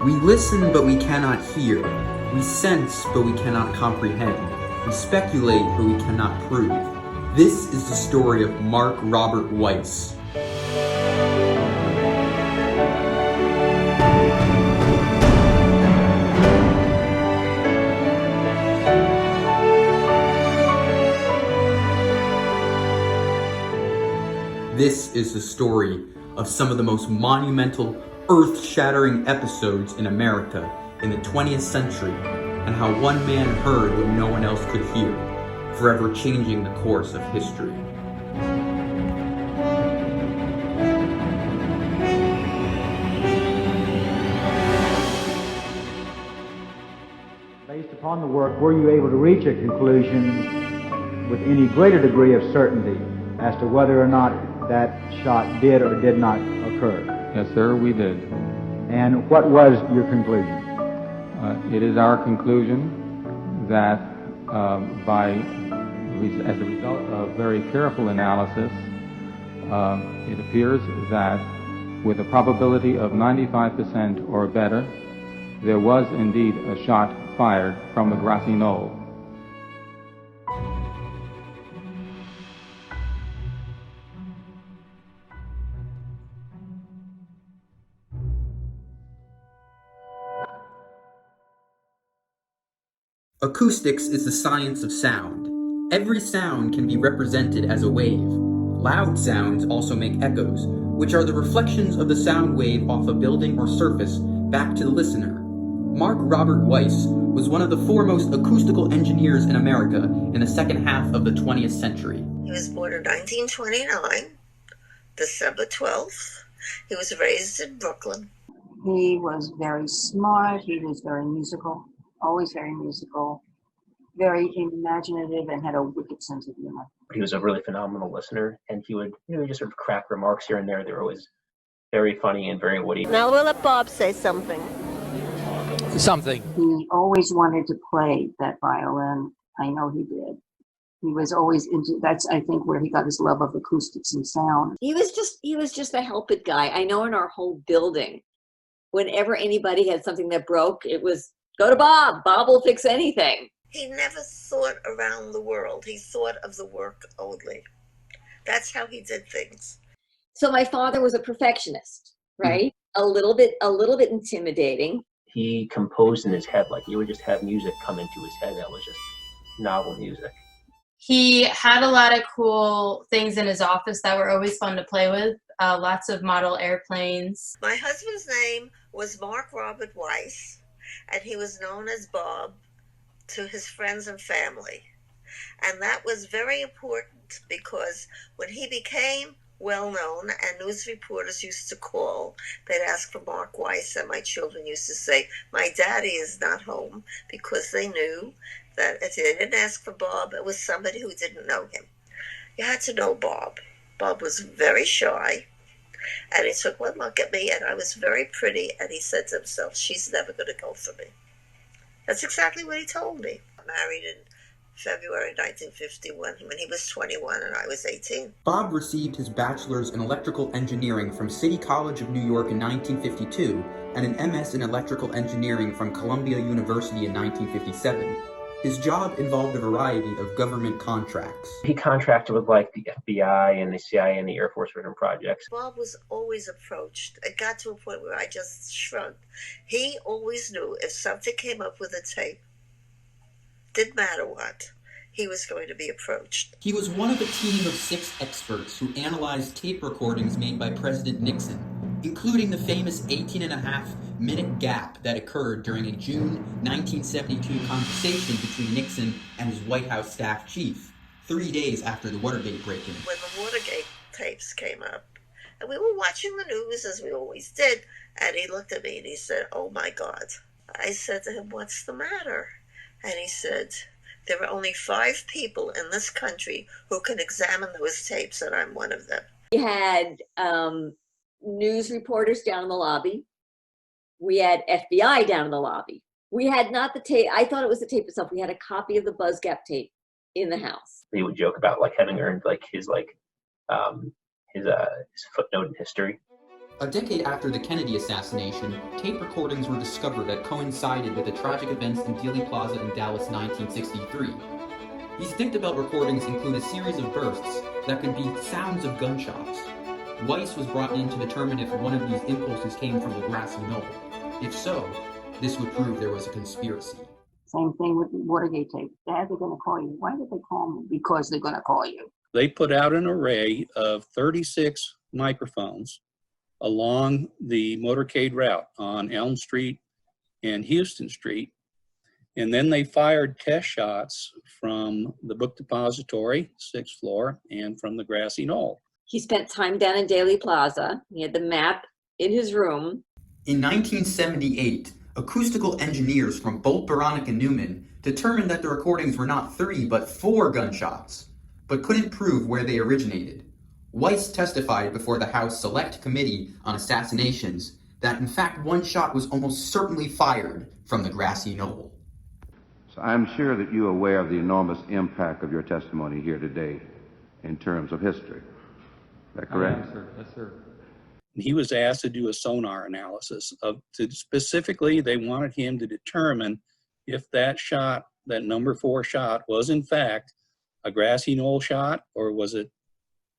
We listen, but we cannot hear. We sense, but we cannot comprehend. We speculate, but we cannot prove. This is the story of Mark Robert Weiss. This is the story of some of the most monumental, earth-shattering episodes in America in the 20th century, and how one man heard what no one else could hear, forever changing the course of history. Based upon the work, were you able to reach a conclusion with any greater degree of certainty as to whether or not that shot did or did not occur? Yes, sir, we did. And what was your conclusion? It is our conclusion that as a result of very careful analysis, it appears that with a probability of 95% or better, there was indeed a shot fired from the grassy knoll. Acoustics is the science of sound. Every sound can be represented as a wave. Loud sounds also make echoes, which are the reflections of the sound wave off a building or surface back to the listener. Mark Robert Weiss was one of the foremost acoustical engineers in America in the second half of the 20th century. He was born in 1929, December 12th. He was raised in Brooklyn. He was very smart. He was very musical. Always very musical, very imaginative, and had a wicked sense of humor. He was a really phenomenal listener, and he would, just sort of crack remarks here and there. They were always very funny and very witty. Now we'll let Bob say something. He always wanted to play that violin. I know he did. He was always into, that's, I think, where he got his love of acoustics and sound. He was just a help-it guy. I know in our whole building, whenever anybody had something that broke, it was, go to Bob. Bob will fix anything. He never thought around the world. He thought of the work only. That's how he did things. So my father was a perfectionist, right? A little bit intimidating. He composed in his head, like he would just have music come into his head that was just novel music. He had a lot of cool things in his office that were always fun to play with. Lots of model airplanes. My husband's name was Mark Robert Weiss, and he was known as Bob to his friends and family. And that was very important because when he became well-known and news reporters used to call, they'd ask for Mark Weiss, and my children used to say, my daddy is not home, because they knew that if they didn't ask for Bob, it was somebody who didn't know him. You had to know Bob. Bob was very shy, and he took one look at me, and I was very pretty, and he said to himself, she's never going to go for me. That's exactly what he told me. I married in February 1951 when he was 21 and I was 18. Bob received his bachelor's in electrical engineering from City College of New York in 1952 and an MS in electrical engineering from Columbia University in 1957. His job involved a variety of government contracts. He contracted with like the FBI and the CIA and the Air Force for different projects. Bob was always approached. It got to a point where I just shrugged. He always knew if something came up with a tape, didn't matter what, he was going to be approached. He was one of a team of 6 experts who analyzed tape recordings made by President Nixon, including the famous 18.5-minute gap that occurred during a June 1972 conversation between Nixon and his White House staff chief, 3 days after the Watergate break-in. When the Watergate tapes came up, and we were watching the news as we always did, and he looked at me and he said, oh my God. I said to him, what's the matter? And he said, There are only 5 people in this country who can examine those tapes, and I'm one of them. We had news reporters down in the lobby. We had FBI down in the lobby. We had not the tape. I thought it was the tape itself. We had a copy of the Buzz Gap tape in the house. He would joke about like having earned like his footnote in history. A decade after the Kennedy assassination, tape recordings were discovered that coincided with the tragic events in Dealey Plaza in Dallas 1963. These dictabelt recordings include a series of bursts that could be sounds of gunshots. Weiss was brought in to determine if one of these impulses came from the grassy knoll. If so, this would prove there was a conspiracy. Same thing with the Watergate tape. Dad, they're going to call you. Why did they call me? Because they're going to call you. They put out an array of 36 microphones along the motorcade route on Elm Street and Houston Street. And then they fired test shots from the book depository, 6th floor, and from the grassy knoll. He spent time down in Dealey Plaza. He had the map in his room. In 1978, acoustical engineers from Bolt, Beranek, and Newman determined that the recordings were not 3 but 4 gunshots, but couldn't prove where they originated. Weiss testified before the House Select Committee on Assassinations that in fact one shot was almost certainly fired from the grassy knoll. So I'm sure that you're aware of the enormous impact of your testimony here today in terms of history. Is that correct? Yes, sir. Yes, sir. He was asked to do a sonar analysis specifically they wanted him to determine if that shot, that number 4 shot, was in fact a grassy knoll shot or was it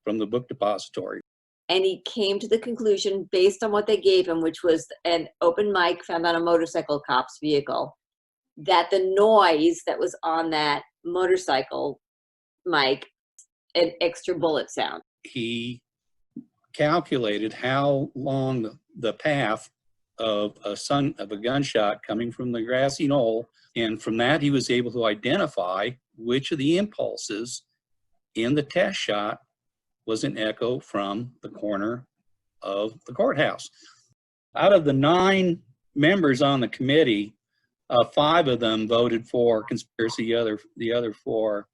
from the book depository. And he came to the conclusion, based on what they gave him, which was an open mic found on a motorcycle cop's vehicle, that the noise that was on that motorcycle mic, an extra bullet sound. He calculated how long the path of a gunshot coming from the grassy knoll, and from that he was able to identify which of the impulses in the test shot was an echo from the corner of the courthouse. Out of the 9 members on the committee, 5 of them voted for conspiracy. The other four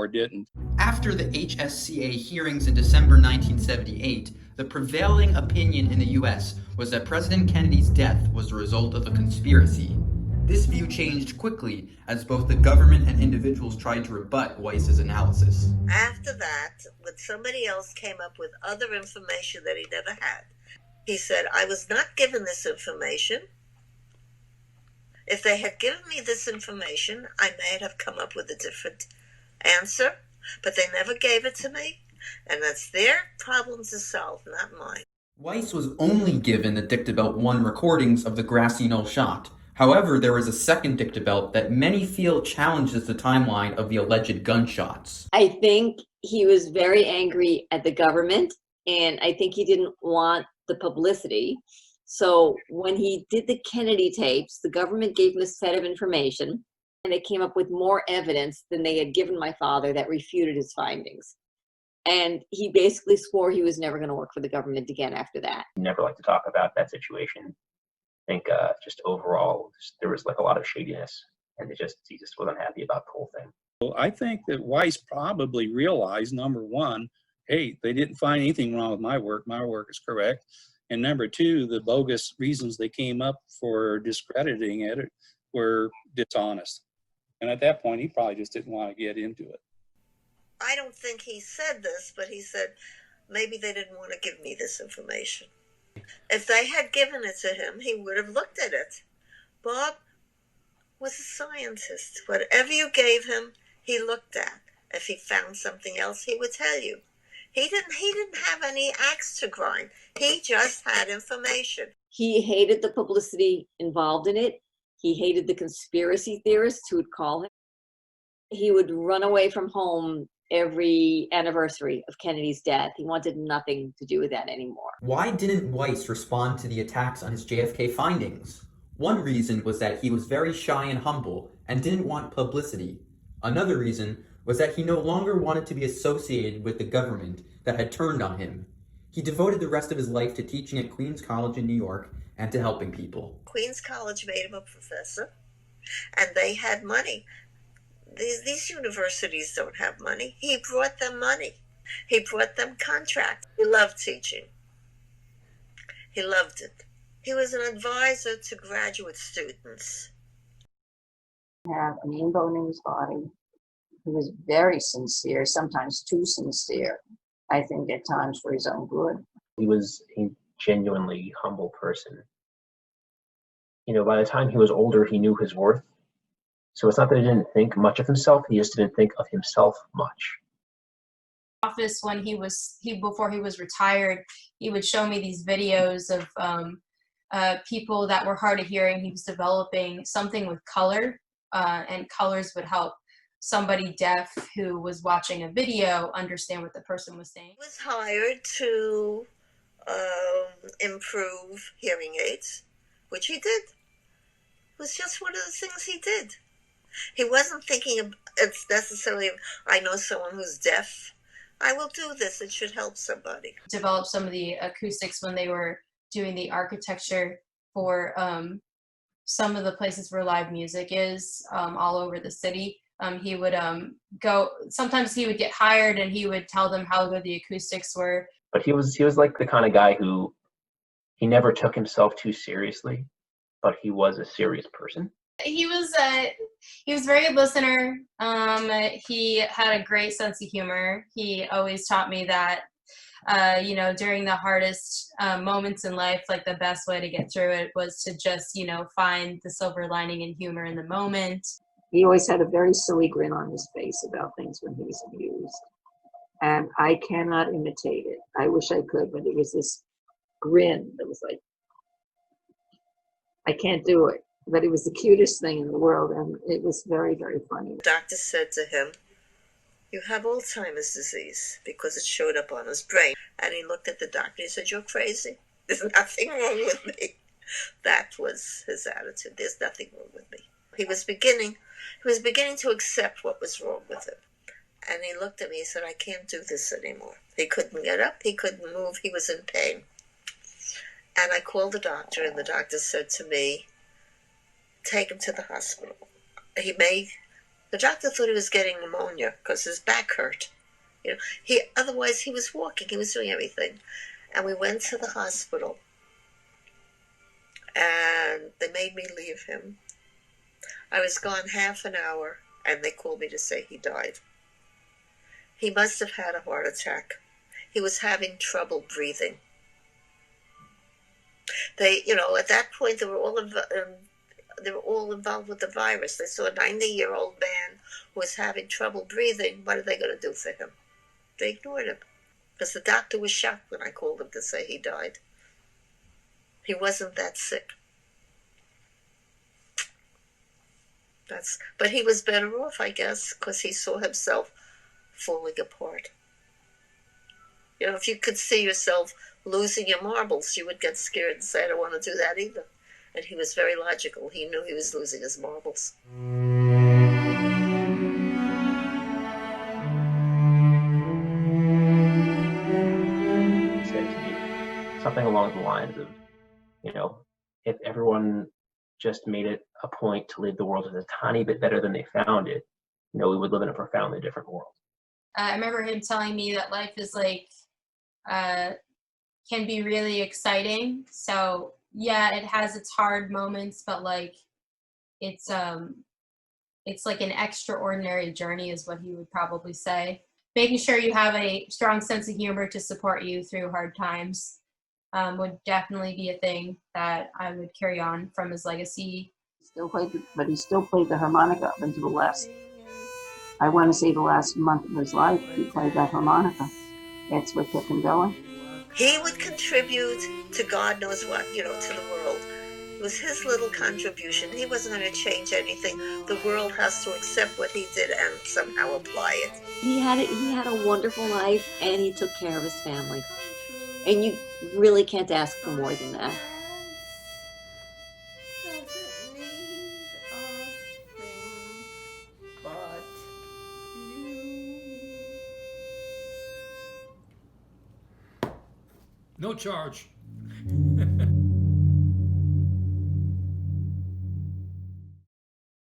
didn't. After the HSCA hearings in December 1978, the prevailing opinion in the U.S. was that President Kennedy's death was the result of a conspiracy. This view changed quickly as both the government and individuals tried to rebut Weiss's analysis. After that, when somebody else came up with other information that he never had, he said, I was not given this information. If they had given me this information, I may have come up with a different answer, but they never gave it to me, and that's their problem to solve, not mine. Weiss was only given the Dictabelt 1 recordings of the grassy knoll shot. However, there is a second Dictabelt that many feel challenges the timeline of the alleged gunshots. I think he was very angry at the government, and I think he didn't want the publicity. So when he did the Kennedy tapes, the government gave him a set of information, and they came up with more evidence than they had given my father that refuted his findings. And he basically swore he was never going to work for the government again after that. Never like to talk about that situation. I think just overall, there was like a lot of shadiness, and he just wasn't happy about the whole thing. Well, I think that Weiss probably realized, number 1, hey, they didn't find anything wrong with my work. My work is correct. And number 2, the bogus reasons they came up for discrediting it were dishonest. And at that point, he probably just didn't want to get into it. I don't think he said this, but he said, maybe they didn't want to give me this information. If they had given it to him, he would have looked at it. Bob was a scientist. Whatever you gave him, he looked at. If he found something else, he would tell you. He didn't have any axe to grind. He just had information. He hated the publicity involved in it. He hated the conspiracy theorists who would call him. He would run away from home every anniversary of Kennedy's death. He wanted nothing to do with that anymore. Why didn't Weiss respond to the attacks on his JFK findings? One reason was that he was very shy and humble and didn't want publicity. Another reason was that he no longer wanted to be associated with the government that had turned on him. He devoted the rest of his life to teaching at Queens College in New York and to helping people. Queens College made him a professor, and they had money. These universities don't have money. He brought them money. He brought them contracts. He loved teaching. He loved it. He was an advisor to graduate students. Had a mean bone in his body. He was very sincere, sometimes too sincere, I think at times for his own good. He was a genuinely humble person. You know, by the time he was older, he knew his worth. So it's not that he didn't think much of himself, he just didn't think of himself much. Office when before he was retired, he would show me these videos of people that were hard of hearing. He was developing something with color, and colors would help somebody deaf who was watching a video understand what the person was saying. He was hired to improve hearing aids, which he did. It was just one of the things he did. He wasn't thinking of it's necessarily, I know someone who's deaf, I will do this, it should help somebody. Developed some of the acoustics when they were doing the architecture for some of the places where live music is all over the city. He would sometimes he would get hired and he would tell them how good the acoustics were. But he was like the kind of guy who, he never took himself too seriously, but he was a serious person. He was very listener. He had a great sense of humor. He always taught me that, you know, during the hardest moments in life, like the best way to get through it was to just, you know, find the silver lining and humor in the moment. He always had a very silly grin on his face about things when he was amused. And I cannot imitate it. I wish I could, but it was this grin that was like, I can't do it. But it was the cutest thing in the world, and it was very, very funny. The doctor said to him, "You have Alzheimer's disease," because it showed up on his brain. And he looked at the doctor and he said, "You're crazy. There's nothing wrong with me." That was his attitude. There's nothing wrong with me. He was beginning to accept what was wrong with him. And he looked at me, he said, "I can't do this anymore." He couldn't get up, he couldn't move, he was in pain. And I called the doctor, and the doctor said to me, "Take him to the hospital." The doctor thought he was getting pneumonia because his back hurt. You know, otherwise he was walking, he was doing everything. And we went to the hospital, and they made me leave him. I was gone half an hour, and they called me to say he died. He must have had a heart attack. He was having trouble breathing. They, you know, at that point they were all involved with the virus. They saw a 90-year-old man who was having trouble breathing. What are they going to do for him? They ignored him because the doctor was shocked when I called him to say he died. He wasn't that sick. But he was better off, I guess, because he saw himself falling apart. You know, if you could see yourself losing your marbles, you would get scared and say, "I don't want to do that either." And he was very logical. He knew he was losing his marbles. He said to me something along the lines of, you know, if everyone just made it a point to leave the world as a tiny bit better than they found it, you know, we would live in a profoundly different world. I remember him telling me that life is like, can be really exciting. So yeah, it has its hard moments, but like, it's like an extraordinary journey is what he would probably say. Making sure you have a strong sense of humor to support you through hard times would definitely be a thing that I would carry on from his legacy. But he still played the harmonica up until the last, I want to say the last month of his life, he played that harmonica. That's what kept him going. He would contribute to God knows what, you know, to the world. It was his little contribution. He wasn't going to change anything. The world has to accept what he did and somehow apply it. He had a wonderful life, and he took care of his family. And you really can't ask for more than that. No charge.